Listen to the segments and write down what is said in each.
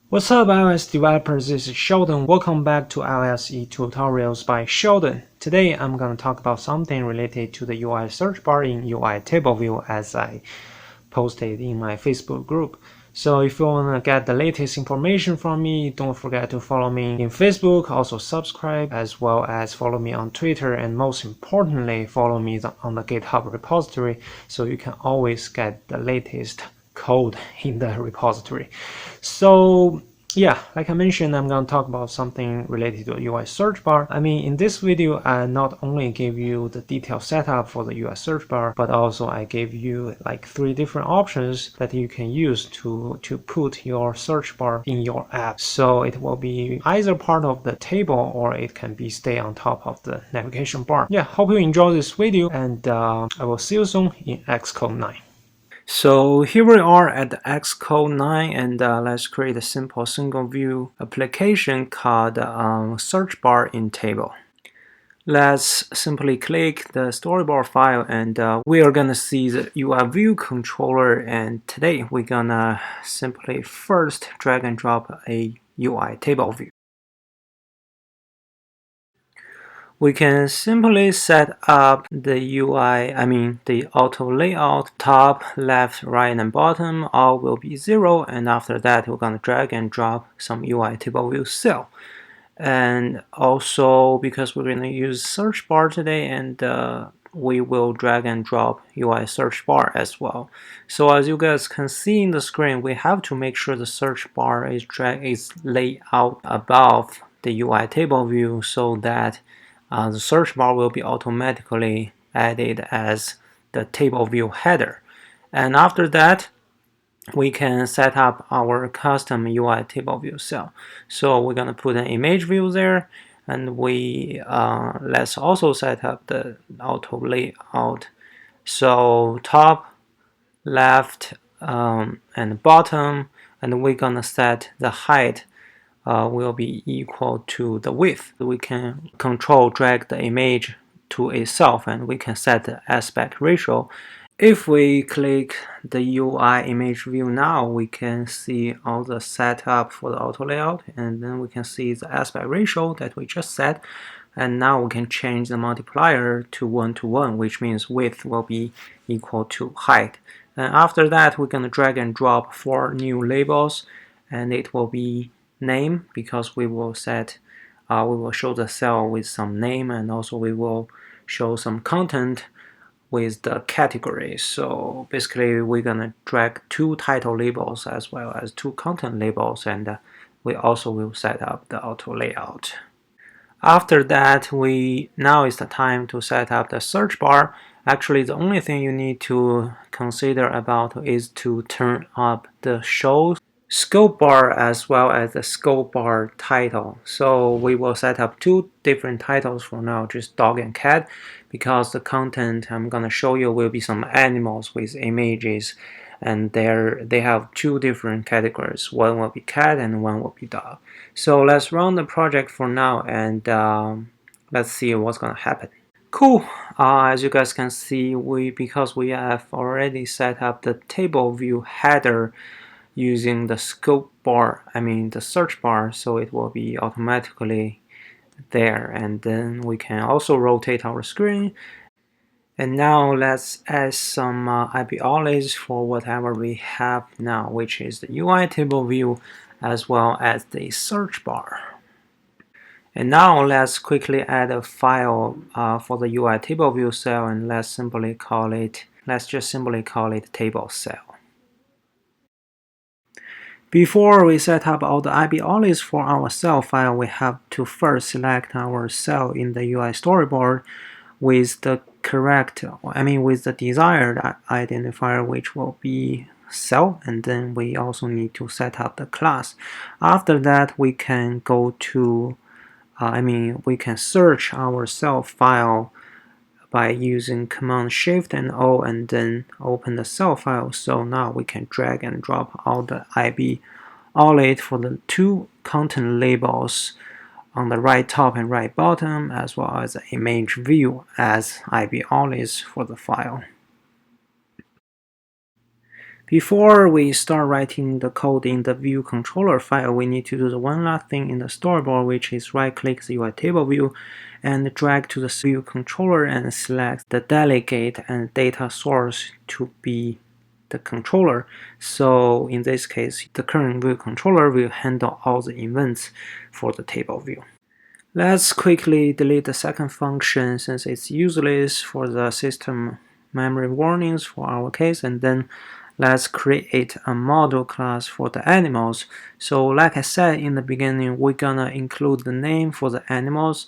What's up, iOS developers? This is Sheldon. Welcome back to iOS tutorials by Sheldon. Today, I'm going to talk about something related to the UI search bar in UI TableView as I posted in my Facebook group. So if you want to get the latest information from me, don't forget to follow me in Facebook, also subscribe, as well as follow me on Twitter, and most importantly, follow me on the GitHub repository so you can always get the latest code in the repository. So yeah, like I mentioned, I'm going to talk about something related to UI search bar. In this video, I not only gave you the detailed setup for the UI search bar, but also I gave you like 3 different options that you can use to put your search bar in your app. So it will be either part of the table or it can be stay on top of the navigation bar. Yeah, hope you enjoy this video, and I will see you soon in Xcode 9. So here we are at the Xcode 9, and let's create a simple single view application called search bar in table. Let's simply click the storyboard file, and we are gonna see the UI view controller, and today we're gonna simply first drag and drop a UI table view. We can simply set up the UI, the auto layout, top, left, right, and bottom, all will be 0, and after that we're going to drag and drop some UI table view cell. And also, because we're going to use search bar today, and we will drag and drop UI search bar as well. So as you guys can see in the screen, we have to make sure the search bar is laid out above the UI table view so that the search bar will be automatically added as the table view header. And after that, we can set up our custom UI table view cell. So we're going to put an image view there, and we let's also set up the auto layout. So top, left, and bottom, and we're going to set the height will be equal to the width. We can control drag the image to itself, and we can set the aspect ratio. If we click the UI image view now, we can see all the setup for the auto layout, and then we can see the aspect ratio that we just set. And now we can change the multiplier to 1:1, which means width will be equal to height. And after that, we're going to drag and drop 4 new labels, and it will be name, because we will show the cell with some name, and also we will show some content with the category. So basically we're gonna drag 2 title labels as well as 2 content labels, and we also will set up the auto layout. After that, now is the time to set up the search bar. Actually, the only thing you need to consider about is to turn up the show scope bar as well as the scope bar title. So we will set up 2 different titles for now, just dog and cat, because the content I'm gonna show you will be some animals with images, and they have 2 different categories. One will be cat and one will be dog. So let's run the project for now, and let's see what's gonna happen. Cool. As you guys can see, because we have already set up the table view header using the scope bar, the search bar, so it will be automatically there. And then we can also rotate our screen. And now let's add some IPOLIs for whatever we have now, which is the UI table view as well as the search bar. And now let's quickly add a file for the UI table view cell, and let's just simply call it table cell. Before we set up all the IPOLIs for our cell file, we have to first select our cell in the UI storyboard with the with the desired identifier, which will be cell, and then we also need to set up the class. After that, we can go to, we can search our cell file by using Command Shift and O, and then open the cell file. So now we can drag and drop all the IPOLIs for the 2 content labels on the right top and right bottom, as well as the image view as IPOLIs for the file. Before we start writing the code in the view controller file, we need to do the one last thing in the storyboard, which is right-click the UI table view and drag to the view controller and select the delegate and data source to be the controller. So in this case, the current view controller will handle all the events for the table view. Let's quickly delete the second function since it's useless for the system memory warnings for our case, and then let's create a model class for the animals. So like I said in the beginning, we're gonna include the name for the animals,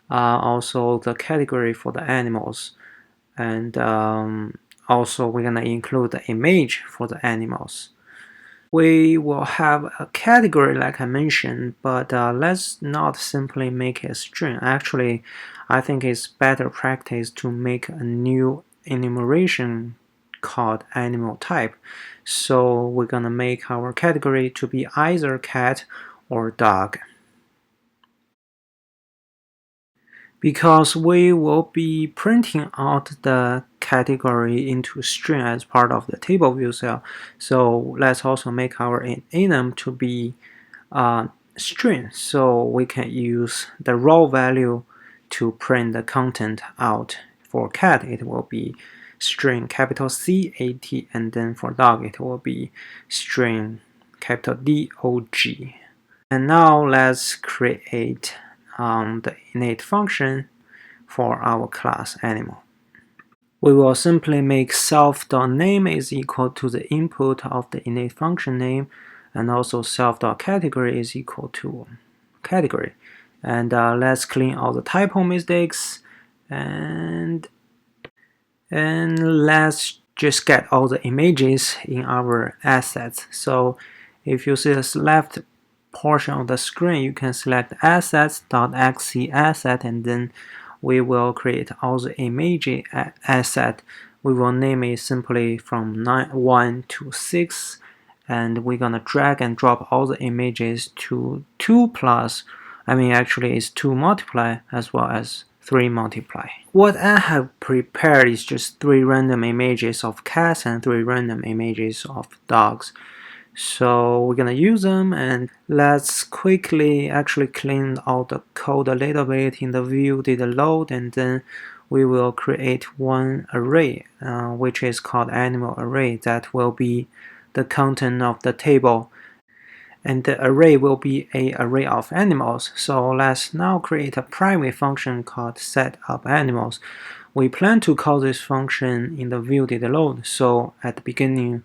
also the category for the animals, and also we're gonna include the image for the animals. We will have a category like I mentioned, but let's not simply make it a string. Actually, I think it's better practice to make a new enumeration called animal type. So we're gonna make our category to be either cat or dog. Because we will be printing out the category into string as part of the table view cell. So let's also make our enum to be string, so we can use the raw value to print the content out. For cat, it will be string capital C-A-T, and then for dog, it will be string capital D-O-G. And now let's create the init function for our class animal. We will simply make self.name is equal to the input of the init function name, and also self.category is equal to category. And let's clean all the typo mistakes, and let's just get all the images in our assets. So if you see this left portion of the screen, you can select assets.xc asset, and then we will create all the image asset. We will name it simply from 1 to 6, and we're gonna drag and drop all the images to 2 plus, actually it's 2 multiply as well as 3 multiply. What I have prepared is just 3 random images of cats and 3 random images of dogs. So we're gonna use them, and let's quickly actually clean out the code a little bit in the view data load, and then we will create one array which is called animal array that will be the content of the table, and the array will be an array of animals. So let's now create a primary function called setUpAnimals. We plan to call this function in the view data load, so at the beginning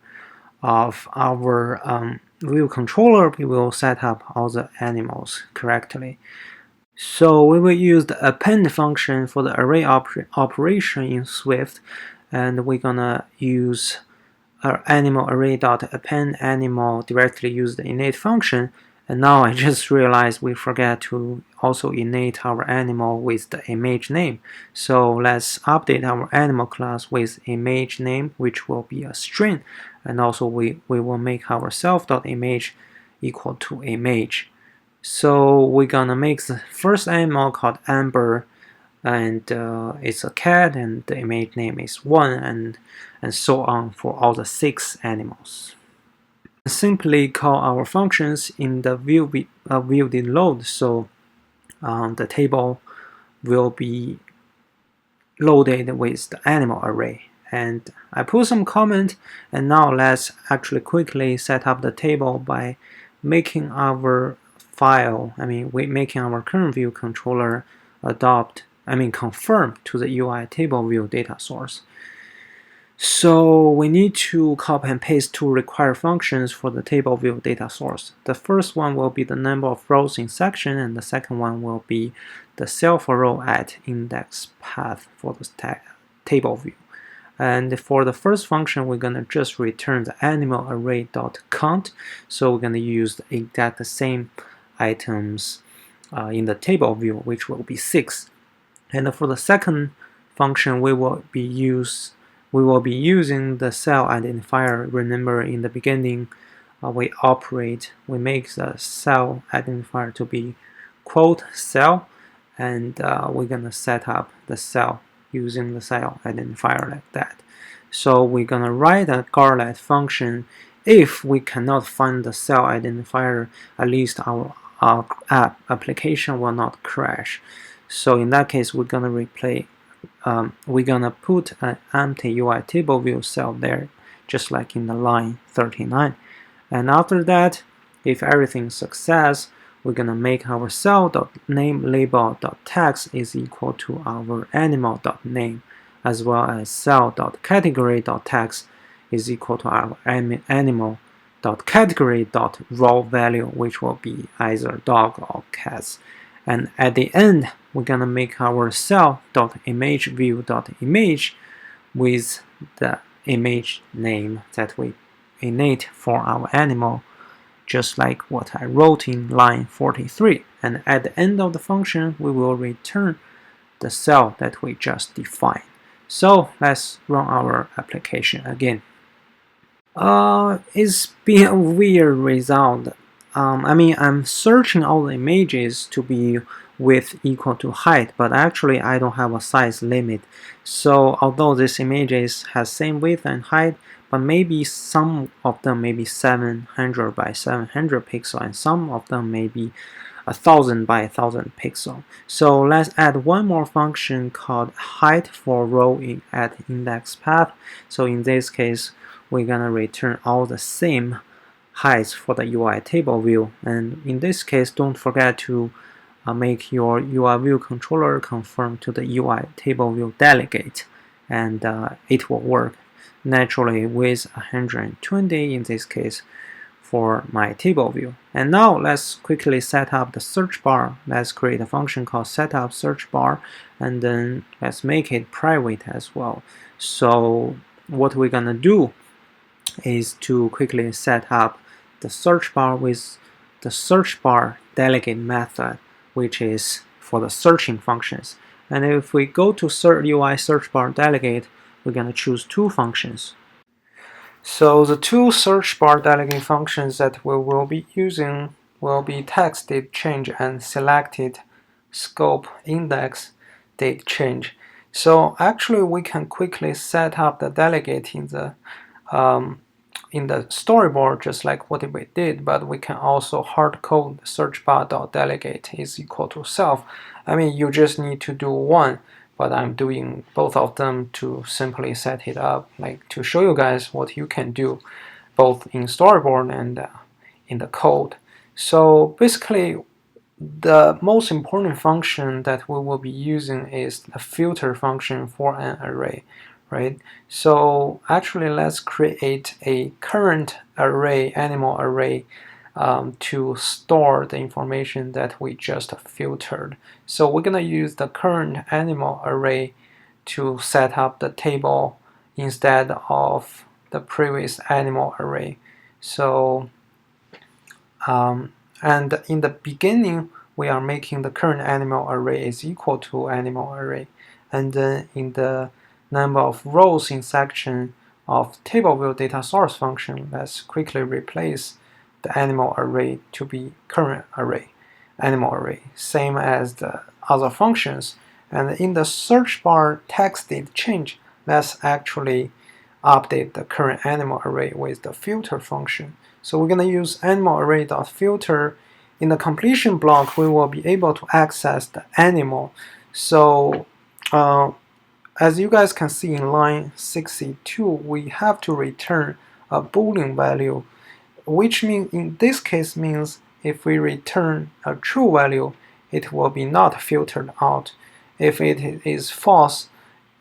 of our view controller, we will set up all the animals correctly. So we will use the append function for the array operation in Swift, and we're gonna use our animal array.append animal directly use the init function. And now I just realized we forgot to also init our animal with the image name. So let's update our animal class with image name, which will be a string. And also we will make our self.image equal to image. So we're gonna make the first animal called Amber, and it's a cat, and the image name is 1, and so on for all the 6 animals. Simply call our functions in the view did load, so the table will be loaded with the animal array. And I put some comment, and now let's actually quickly set up the table by making our file, making our current view controller conform to the UI table view data source. So we need to copy and paste 2 required functions for the table view data source. The first one will be the number of rows in section, and the second one will be the cell for row at index path for the table view. And for the first function, we're gonna just return the animal array.count. So we're gonna use the exact same items in the table view, which will be 6. And for the second function, we will be using the cell identifier. Remember, in the beginning, we make the cell identifier to be quote cell, and we're gonna set up the cell using the cell identifier like that. So we're gonna write a garlet function. If we cannot find the cell identifier, at least our application will not crash. So in that case, we're gonna we're gonna put an empty UI table view cell there, just like in the line 39. And after that, if everything's success, we're gonna make our cell.nameLabel.text is equal to our animal.name, as well as cell.category.text is equal to our animal.category.raw value, which will be either dog or cats. And at the end, we're gonna make our cell.imageView.image with the image name that we innate for our animal, just like what I wrote in line 43. And at the end of the function, we will return the cell that we just defined. So let's run our application again. It's been a weird result. I mean, I'm searching all the images to be width equal to height, but actually I don't have a size limit. So although this images has same width and height, but maybe some of them may be 700 by 700 pixel, and some of them may be 1000 by 1000 pixel. So let's add one more function called height for row at index path. So in this case, we're gonna return all the same heights for the UI table view. And in this case, don't forget to make your UI view controller conform to the UI table view delegate, and it will work naturally with 120 in this case for my table view. And now let's quickly set up the search bar. Let's create a function called setup search bar, and then let's make it private as well. So what we're gonna do is to quickly set up the search bar with the search bar delegate method, which is for the searching functions. And if we go to UI search bar delegate, we're going to choose two functions. So the two search bar delegate functions that we will be using will be text date change and selected scope index date change. So actually we can quickly set up the delegate in the storyboard, just like what we did, but we can also hard code the search bar.delegate is equal to self. I mean, you just need to do one, but I'm doing both of them to simply set it up, like to show you guys what you can do both in storyboard and in the code. So basically, the most important function that we will be using is the filter function for an array, right? So actually, let's create a current array, animal array, to store the information that we just filtered. So we're gonna use the current animal array to set up the table instead of the previous animal array. So and in the beginning, we are making the current animal array is equal to animal array, and then in the number of rows in section of TableView data source function, let's quickly replace the animal array to be current array, animal array, same as the other functions. And in the search bar text date change, let's actually update the current animal array with the filter function. So we're going to use animal array.filter. In the completion block, we will be able to access the animal. So as you guys can see in line 62, we have to return a Boolean value, which means in this case means if we return a true value, it will be not filtered out. If it is false,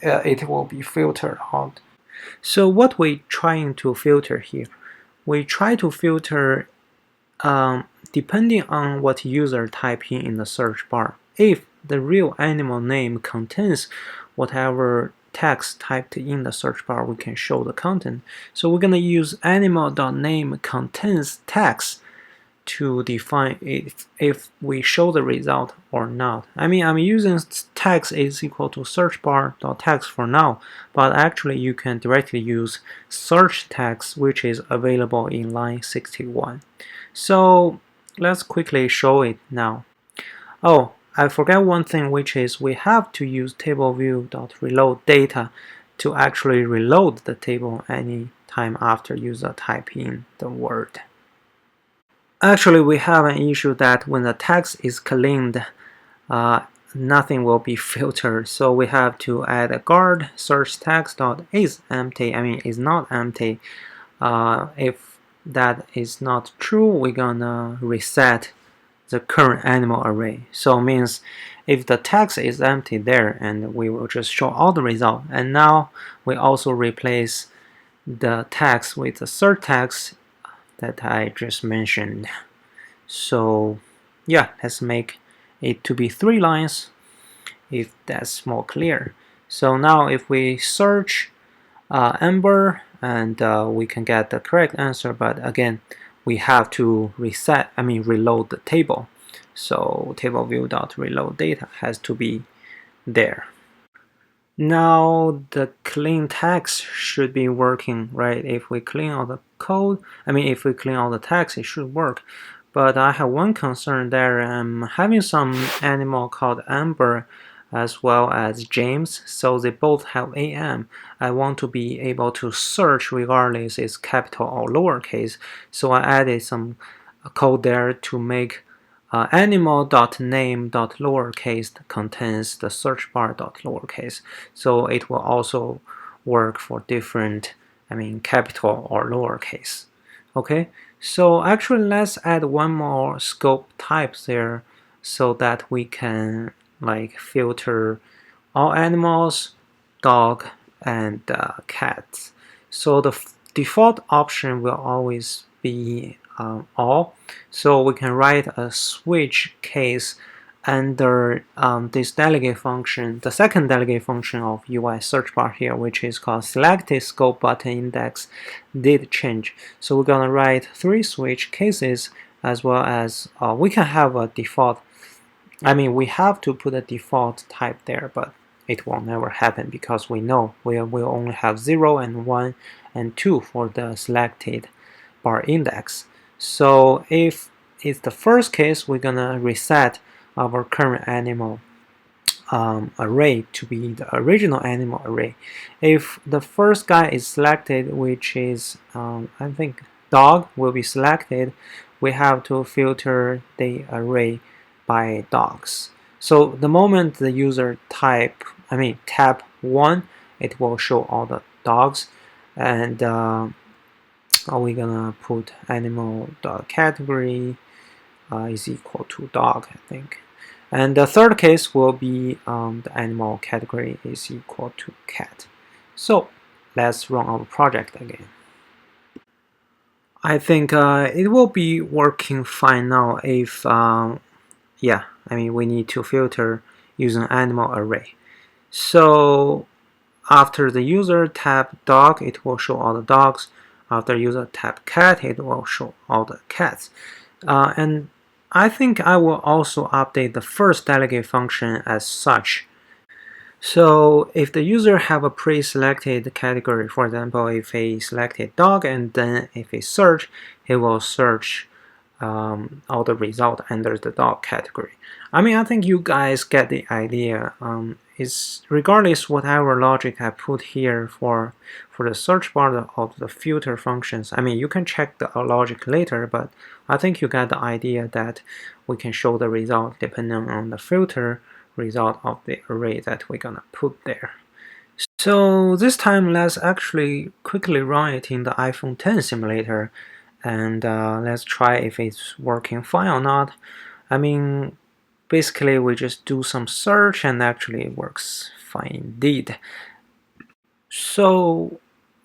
it will be filtered out. So what we're trying to filter here, we try to filter depending on what user type in the search bar. If the real animal name contains whatever text typed in the search bar, we can show the content. So we're going to use animal.name contains text to define if we show the result or not. I mean, I'm using text is equal to search bar.text for now, but actually you can directly use search text, which is available in line 61. So let's quickly show it now. Oh, I forgot one thing, which is we have to use TableView.reload data to actually reload the table any time after user type in the word. Actually, we have an issue that when the text is cleaned, nothing will be filtered. So we have to add a guard search text dot is empty. I mean, is not empty. If that is not true, we're gonna reset the current animal array. So it means if the text is empty there, and we will just show all the result. And now we also replace the text with the search text that I just mentioned. So yeah, let's make it to be 3 lines if that's more clear. So now if we search Ember, and we can get the correct answer, but again we have to reload the table. So TableView.reload data has to be there. Now the clean text should be working, right? If we clean all the code, if we clean all the text, it should work. But I have one concern there. I'm having some animal called Amber as well as James, so they both have AM. I want to be able to search regardless it's capital or lowercase, so I added some code there to make animal.name.lowercase contains the search bar.lowercase, so it will also work for different, capital or lowercase. Okay, so actually let's add one more scope type there so that we can filter all animals, dog, and cats. So the default option will always be all. So we can write a switch case under this delegate function, the second delegate function of UISearchBar here, which is called selected scope button index did change. So we're gonna write 3 switch cases, as well as we can have a default. We have to put a default type there, but it will never happen because we know we will only have 0 and 1 and 2 for the selected bar index. So if it's the first case, we're gonna reset our current animal array to be the original animal array. If the first guy is selected, which is I think dog will be selected, we have to filter the array by dogs. So the moment the user tap 1, it will show all the dogs, and we're gonna put animal category is equal to dog, I think. And the third case will be the animal category is equal to cat. So let's run our project again. I think it will be working fine now if we need to filter using animal array. So after the user tap dog, it will show all the dogs. After user tap cat, it will show all the cats. And I think I will also update the first delegate function as such. So if the user have a pre-selected category, for example, if he selected dog and then if he search, he will search all the result under the dog category. I think you guys get the idea. It's regardless whatever logic I put here for the search bar of the filter functions. You can check the logic later, but I think you get the idea that we can show the result depending on the filter result of the array that we're gonna put there. So this time let's actually quickly run it in the iPhone X simulator, and let's try if it's working fine or not. Basically we just do some search and actually it works fine indeed. So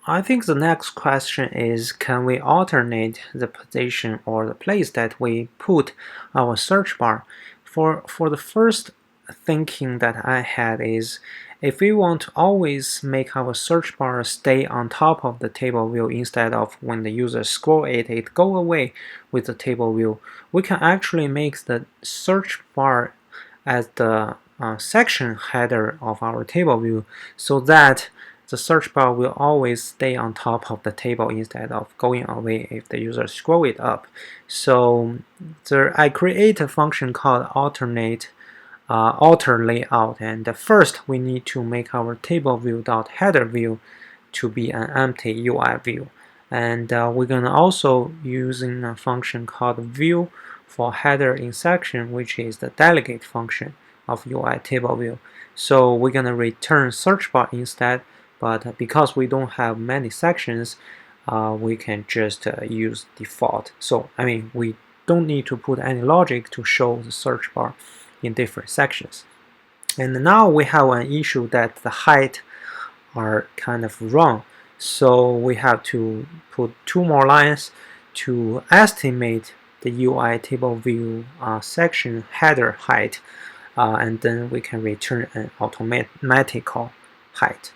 I think the next question is, can we alternate the position or the place that we put our search bar? For the first thinking that I had is, if we want to always make our search bar stay on top of the table view instead of when the user scroll it go away with the table view, we can actually make the search bar as the section header of our table view, so that the search bar will always stay on top of the table instead of going away if the user scroll it up. So I create a function called alternate alter layout. And first we need to make our TableView.header view to be an empty UI view. And we're gonna also using a function called view for header in section, which is the delegate function of UI table view. So we're gonna return search bar instead, but because we don't have many sections, we can just use default. So I mean, we don't need to put any logic to show the search bar in different sections. And now we have an issue that the height are kind of wrong. So we have to put 2 more lines to estimate the UI table view section header height, and then we can return an automatical height.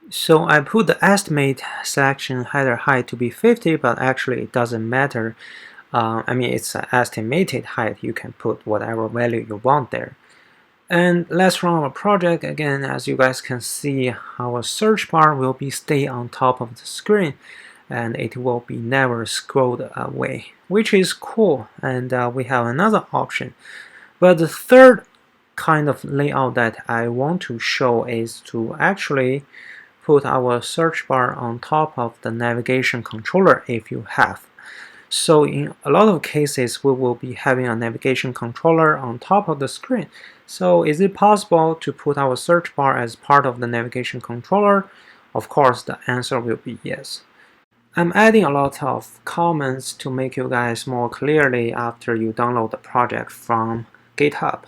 So I put the estimate section header height to be 50, but actually it doesn't matter. I mean, it's an estimated height. You can put whatever value you want there. And let's run our project again. As you guys can see, our search bar will be stay on top of the screen, and it will be never scrolled away, which is cool. And we have another option. But the third kind of layout that I want to show is to actually put our search bar on top of the navigation controller if you have. So in a lot of cases, we will be having a navigation controller on top of the screen. So is it possible to put our search bar as part of the navigation controller? Of course, the answer will be yes. I'm adding a lot of comments to make you guys more clearly after you download the project from GitHub.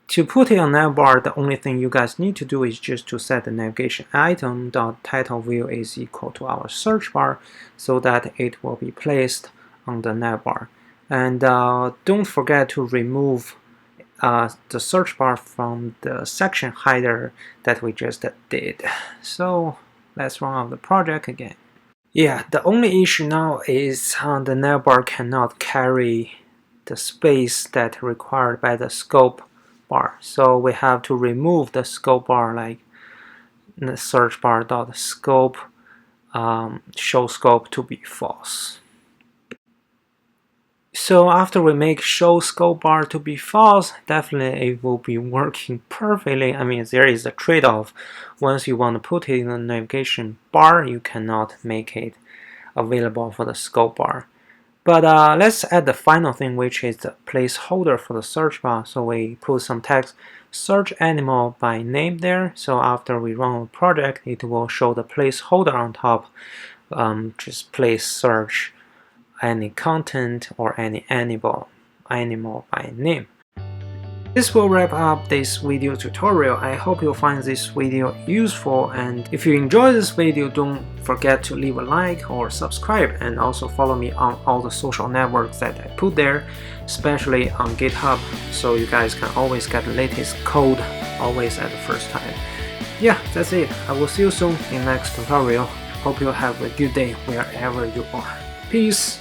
To put it on navbar, the only thing you guys need to do is just to set the navigation item.titleView is equal to our search bar so that it will be placed on the navbar. And don't forget to remove the search bar from the section header that we just did. So let's run out the project again. Yeah, the only issue now is the navbar cannot carry the space that required by the scope bar. So we have to remove the scope bar, like the search bar dot scope show scope to be false. So after we make show scope bar to be false, definitely it will be working perfectly. I mean, there is a trade-off. Once you want to put it in the navigation bar, you cannot make it available for the scope bar. But let's add the final thing, which is the placeholder for the search bar. So we put some text search animal by name there. So after we run a project, it will show the placeholder on top. Just place search any content or any animal by name. This will wrap up this video tutorial. I hope you'll find this video useful, and if you enjoyed this video, don't forget to leave a like or subscribe, and also follow me on all the social networks that I put there, especially on GitHub, so you guys can always get the latest code always at the first time. Yeah, that's it. I will see you soon in the next tutorial. Hope you have a good day wherever you are. Peace!